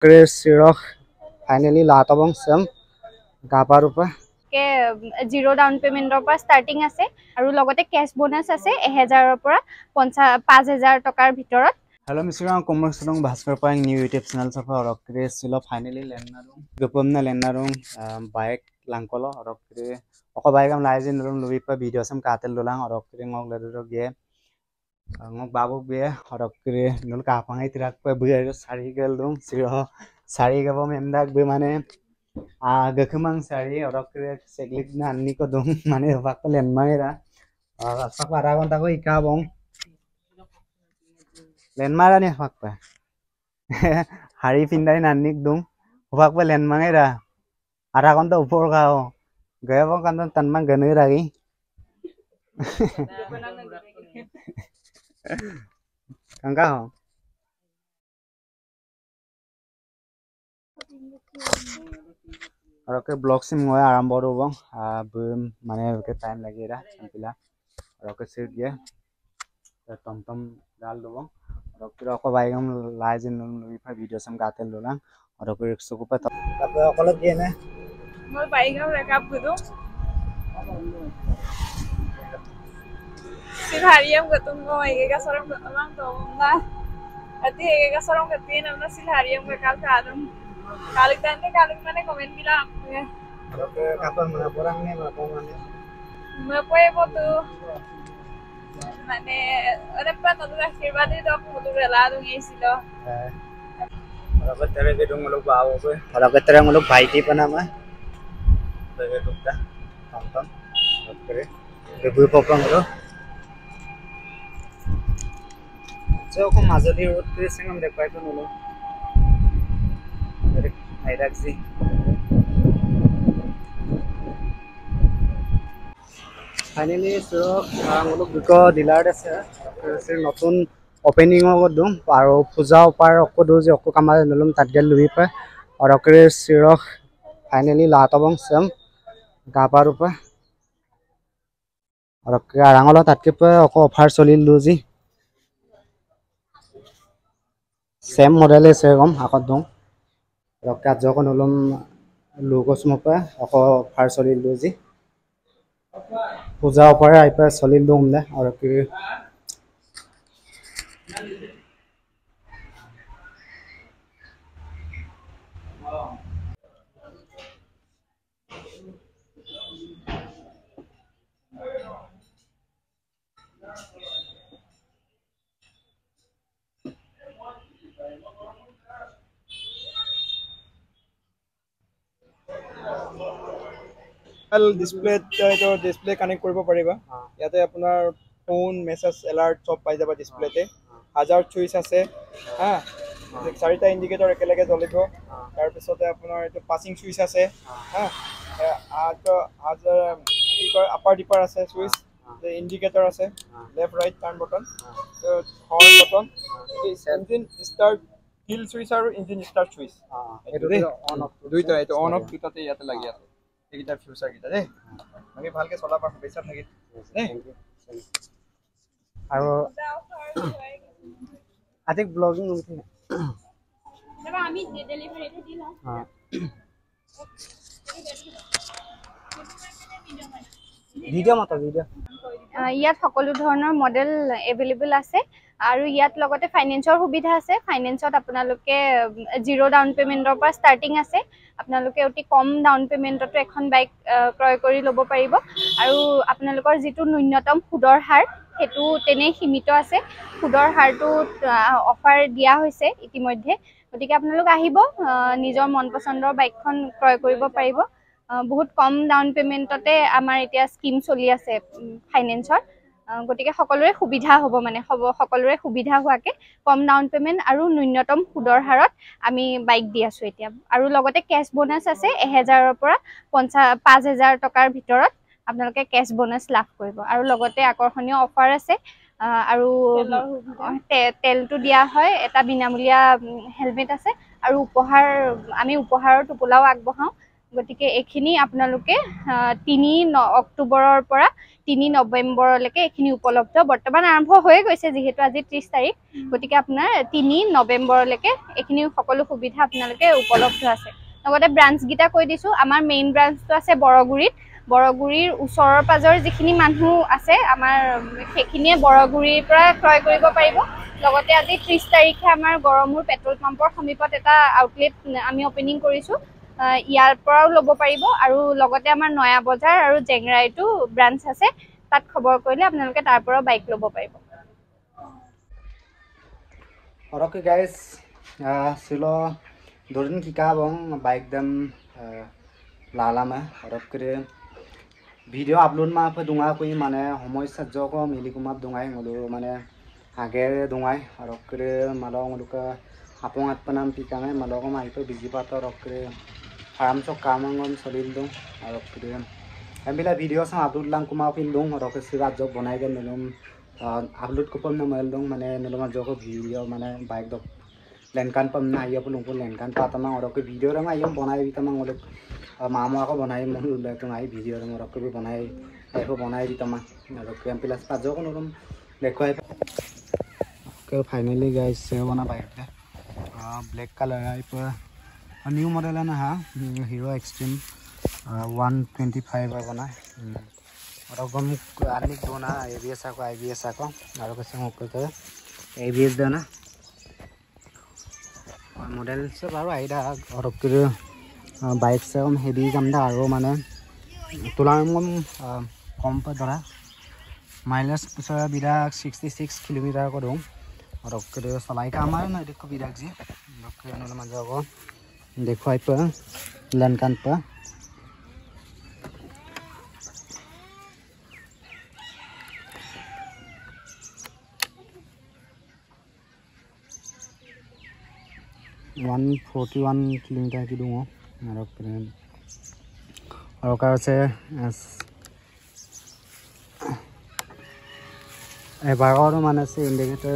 Chris Sirok finally latabong sem gaparupa के 0 down पेमेंटर पर starting আছে আৰু লগতে ক্যাশ বোনাস আছে 1000 ৰ পৰা 5000 টকাৰ ভিতৰত Hello Mr. Kumar Sunung Bhaskar Pang new YouTube channel sa or Chris Silo finally lenarung gupumna lenarung bike langkolo or Chris oko bike am laizin lung luwi pa video sam katel lulang or Chris ngok laduro ge ngok babu be or Chris nul ka pangai tirak pa buya sari gel dum siro sari gabo memdak be mane gakumang sari or Chris seglik na anni ko dum mane bakal len maira sa para gonta ko ikabong len mara nih fakta hari pindahin anik dong hubak pa len mangai ra ara kon to upor kao gaya bang kan tan mang ganai lagi kangka ho और के blog SIM हुआ आरंभ हो बंग अब माने के time लगेगा चंपिला और के सिर गया टमटम डाल दो बंग और फिर को बाइक हम लाइजिन लुइफा वीडियो सम गाते लोला और को 100 को तब अकल गए ने মই बाइक हम रेकअप करू silhariam gatong mo ay kasarong gatamang to na ati ay kasarong gatin na silhariam gakal kadong kaligtan ke kalig mane comment bilang ya oke kapan mana orang nih mana mana mapoy mo to mane ada pa to akhirwad do mudu rela do ngisilo और तेरे के Dong लोग बाव पे और के तेरे लोग भाई T पना में तेरे टुकटा टमटम ओके के बुई पपंग रो जो को মাজুলী रोड के संग हम देख पाए तो नो अरे हाइराक्सी फाइनली सो हम लोग दुको डिलार আছে से নতুন ओपनिंग हो दूं और पूजा ऊपर को दो जे को कमा नलम तगल लुई पे और ओकरे सिरख फाइनली लातबंग सेम गापार ऊपर और ओकरे आरांगलो तटके पे ओको ऑफर चलिल लुजी सेम मॉडल है सेम आकत दूं और ओकरे जको नलम लोगोस मपे ओको ऑफर चलिल लुजी पूजा ऊपर आई पे चलिल दूं ने और ओकरे ডিসপ্লে তো ডিসপ্লে কানেক্ট কৰিব পাৰিবা ইয়াতে আপোনাৰ ফোন মেসেজ এলাৰ্ট সব পাই যাবা ডিসপ্লেতে 1000 চুইচ আছে হা চাৰিটা ইন্ডিকেটৰ একেলগে জ্বলিব তাৰ পিছতে আপোনাৰ এটো পাসিং চুইচ আছে হা আজ কি কয় আপাৰ ডিপাৰ আছে চুইচ ইন্ডিকেটৰ আছে left right turn button horn button engine start হিল চুইচ আৰু ইঞ্জিন স্টাৰ্ট চুইচ এটো অন অফ দুইটা এটো অন অফ দুটাতে ইয়াতে লাগি আছে এইটা ফিউচাৰ কিটা দে আমি ভালকে চলা পাব বেছা থাকি দে আৰু আজি ব্লগিং উঠে এবাৰ আমি ডেলিভাৰি এটা দিলা ভিডিও মত ভিডিও ইয়াত সকলো ধৰণৰ মডেল এভেইলেবল আছে আৰু ইয়াত লগতে ফাইনেন্সৰ সুবিধা আছে ফাইনেন্সত আপোনালোকে 0 ডাউন পেমেন্টৰ পৰা স্টাৰ্টিং আছে আপোনালোকে অতি কম ডাউন পেমেন্টতো এখন বাইক ক্ৰয় কৰি ল'ব পাৰিব আৰু আপোনালোকৰ যেটো ন্যূনতম সুদৰ হাৰ হেতু তেনে সীমিত আছে সুদৰ হাৰটো অফাৰ দিয়া হৈছে ইতিমধ্যে গতিকে আপোনালোক আহিব নিজৰ মনপছন্দৰ বাইকখন ক্ৰয় কৰিব পাৰিব বহুত কম ডাউন পেমেন্টতে আমাৰ এতিয়া স্কিম চলি আছে ফাইনেন্সৰ গতিকে সকলোৰে সুবিধা হ'ব মানে সকলোৰে সুবিধা হোৱাকে কম ডাউন পেমেন্ট আৰু ন্যূনতম সুদৰ হাৰত আমি বাইক দি আছো এতিয়া আৰু লগতে ক্যাশ বোনাস আছে 1000 ৰ পৰা 5000 টকাৰ ভিতৰত আপোনালোকে ক্যাশ বোনাস লাভ কৰিব আৰু লগতে আকৰ্ষণীয় অফাৰ আছে আৰু তেলটো দিয়া হয় এটা বিনামূলীয়া হেলমেট আছে আৰু উপহাৰ আমি উপহাৰৰ টোপোলাও আগবঢ়াও গতিকে এইখিনি আপোনালোকে 3 অক্টোবৰৰ পৰা 3 নৱেম্বৰলৈকে এইখিনি উপলব্ধ বৰ্তমান আৰম্ভ হৈ গৈছে যিহেতু আজি 30 তাৰিখ গতিকে আপোনাৰ 3 নৱেম্বৰলৈকে এইখিনি সকলো সুবিধা আপোনালোকে উপলব্ধ আছে লগতে ব্ৰাঞ্চ গিটা কৈ দিছো আমাৰ মেইন ব্ৰাঞ্চটো আছে বৰগুৰিৰ ওচৰৰ পাজৰ যিখিনি মানুহ আছে আমাৰ সেইখিনিয়ে বৰগুৰিৰ পৰা ক্ৰয় কৰিব পাৰিব লগতে আজি 30 তাৰিখে আমাৰ গৰমুৰ পেট্ৰল পাম্পৰ সমীপত এটা আউটলেট আমি ওপেনিং কৰিছো ইয়াৰ পৰাও ল'ব পাৰিব আৰু লগতে আমাৰ নয়া বজাৰ আৰু জেংৰাইটো ব্ৰাঞ্চ আছে তাত খবৰ কৰিলে আপোনালোকে তাৰ পৰা বাইক ল'ব পাৰিব Okay guys, silo dorin kita bang bike dan lalama orang kere video upload mah apa dunga koi mana homoi sajo ko mili kumap dungai ngulu mana agar dungai orang kere malah ngulu ke apong at panam pikangai malah ko mah itu biji pata orang kere haram sok kamangom solid dong orang kere ambil video sama upload lang kumap indong orang kere sirat job bonai kan belum upload ko pun nama dong mana belum aja ko video mana bike dok lenkan pun na iya pun lumpur lenkan patama orang ke video ramai yang bonai kita mang ngulu mama aku bonai mau udah tuh ngai video orang ke bonai aku bonai di teman orang ke ambil sepatu kan orang lekoi ke finally guys saya bona bike deh black color itu new model na ha Hero Extreme 125 bona orang gom army dona ABS aku orang ke semua ke ABS dona model se baru ada orang ke bike se om heavy jamda aro mane tulang om kompa dora mileage pusara bidak 66 km ko dong orang ke salai kamar na dekho bidak ji oke nol majago dekhoi pa lankan pa One 41 kilometer ki dungo और से एबार माने से indicator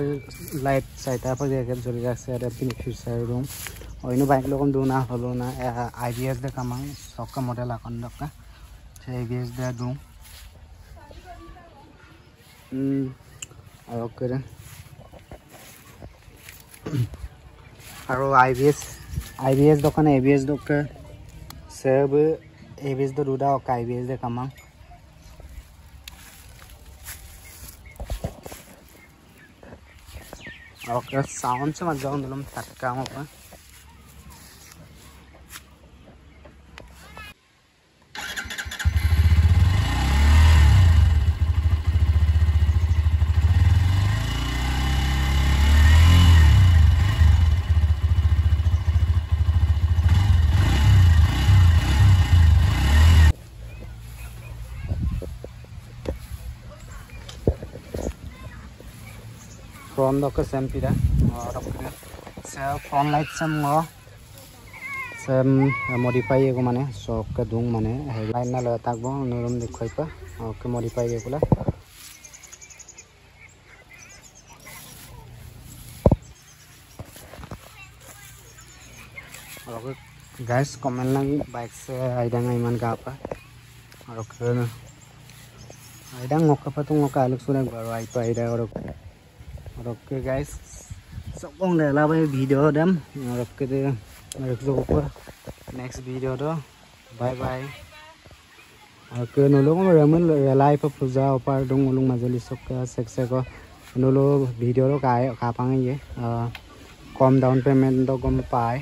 light साइटा पर जेके जली আছে আর beneficiary room ওইনো bike লগম দুনা হলো না IBS দে কামাং সবকা model আকন দকা সে আইবিএস দে দু আর করে আর আইবিএস দোকানে এবিএস দোকানে सब ABS do ruda o ABS de kamang okay sound se maj jaun dilum takka mo pa front dock sem pira और से front light sem ngo sem modify ego mane sok ka dung mane headlight na la takbo nurum dekhoi pa okay modify ego la और guys comment lagi bike se aidang iman ka pa और aidang ngok pa tu ngok aluk sudah baru ai pa aida और okay guys सबको ले भाई video them okay दे ऊपर next video तो bye bye okay नलो Raman रेलाई पर पूजा ऊपर दंग उलुंग मजली सब सेक्से को नलो वीडियो रो का पांगे कम डाउन पेमेंट तो गम पाए